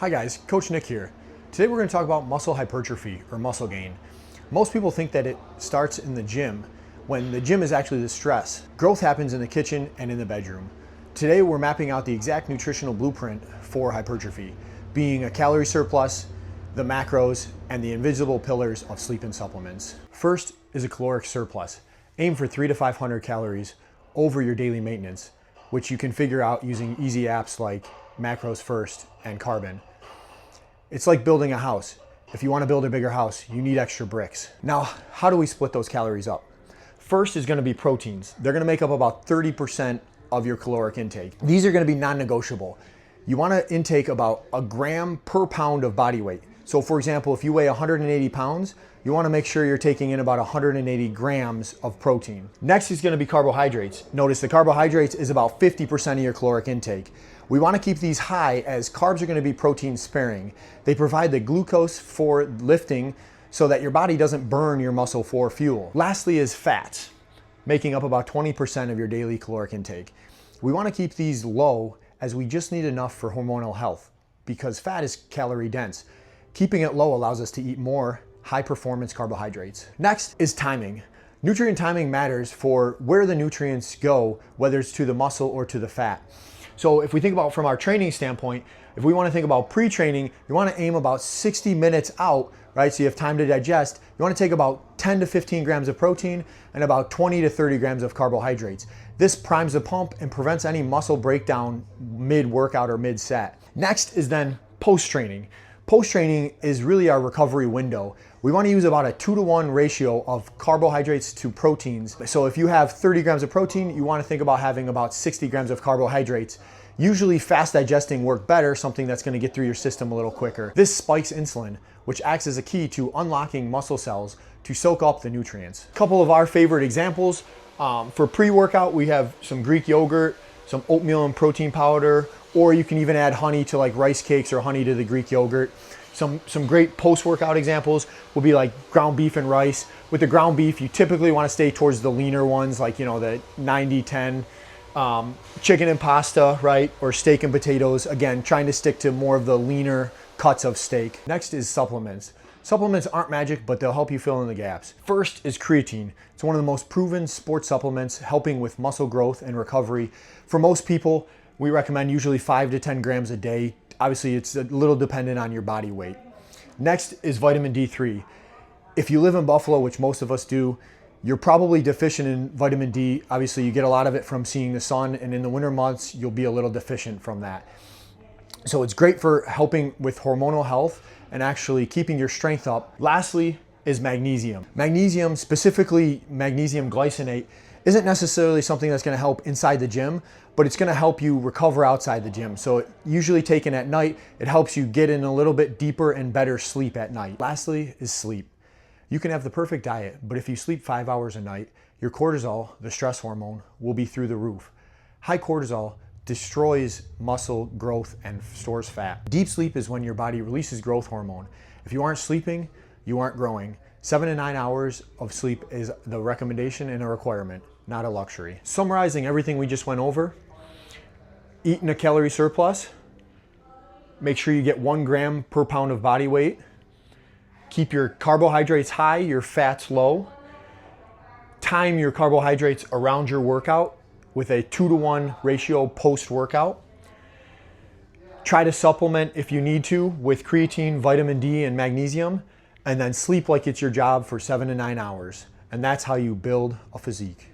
Hi guys, Coach Nick here. Today we're going to talk about muscle hypertrophy or muscle gain. Most people think that it starts in the gym when the gym is actually the stress. Growth happens in the kitchen and in the bedroom. Today we're mapping out the exact nutritional blueprint for hypertrophy, being a calorie surplus, the macros, and the invisible pillars of sleep and supplements. First is a caloric surplus. Aim for 300 to 500 calories over your daily maintenance, which you can figure out using easy apps like Macros First and Carbon. It's like building a house. If you want to build a bigger house, you need extra bricks. Now, how do we split those calories up? First is going to be proteins. They're going to make up about 30% of your caloric intake. These are going to be non-negotiable. You want to intake about a gram per pound of body weight. So for example, if you weigh 180 pounds, you want to make sure you're taking in about 180 grams of protein. Next is going to be carbohydrates. Notice the carbohydrates is about 50% of your caloric intake. We want to keep these high as carbs are going to be protein sparing. They provide the glucose for lifting so that your body doesn't burn your muscle for fuel. Lastly is fats, making up about 20% of your daily caloric intake. We want to keep these low as we just need enough for hormonal health because fat is calorie dense. Keeping it low allows us to eat more high performance carbohydrates. Next is timing. Nutrient timing matters for where the nutrients go, whether it's to the muscle or to the fat. So if we think about from our training standpoint, if we want to think about pre-training, you want to aim about 60 minutes out, right? So you have time to digest. You want to take about 10 to 15 grams of protein and about 20 to 30 grams of carbohydrates. This primes the pump and prevents any muscle breakdown mid-workout or mid-set. Next is then post-training. Post-training is really our recovery window. We want to use about a 2-to-1 ratio of carbohydrates to proteins. So if you have 30 grams of protein, you want to think about having about 60 grams of carbohydrates. Usually fast digesting work better, something that's going to get through your system a little quicker. This spikes insulin, which acts as a key to unlocking muscle cells to soak up the nutrients. A couple of our favorite examples. For pre-workout, we have some Greek yogurt, some oatmeal and protein powder, or you can even add honey to like rice cakes or honey to the Greek yogurt. Some great post-workout examples will be like ground beef and rice. With the ground beef, you typically want to stay towards the leaner ones, like, you know, the 90-10, chicken and pasta, right? Or steak and potatoes. Again, trying to stick to more of the leaner cuts of steak. Next is supplements. Supplements aren't magic, but they'll help you fill in the gaps. First is creatine. It's one of the most proven sports supplements helping with muscle growth and recovery. For most people, we recommend usually 5 to 10 grams a day. Obviously, it's a little dependent on your body weight. Next is vitamin D3. If you live in Buffalo, which most of us do, you're probably deficient in vitamin D. Obviously, you get a lot of it from seeing the sun, and in the winter months, you'll be a little deficient from that. So it's great for helping with hormonal health and actually keeping your strength up. Lastly is magnesium. Magnesium, specifically magnesium glycinate, isn't necessarily something that's going to help inside the gym, but it's going to help you recover outside the gym. So usually taken at night, it helps you get in a little bit deeper and better sleep at night. Lastly is sleep. You can have the perfect diet, but if you sleep 5 hours a night, your cortisol, the stress hormone, will be through the roof. High cortisol destroys muscle growth and stores fat. Deep sleep is when your body releases growth hormone. If you aren't sleeping, you aren't growing. 7 to 9 hours of sleep is the recommendation and a requirement, not a luxury. Summarizing everything we just went over, eat in a calorie surplus, make sure you get 1 gram per pound of body weight, keep your carbohydrates high, your fats low, time your carbohydrates around your workout with a 2-to-1 ratio post-workout. Try to supplement if you need to with creatine, vitamin D, and magnesium, and then sleep like it's your job for 7 to 9 hours. And that's how you build a physique.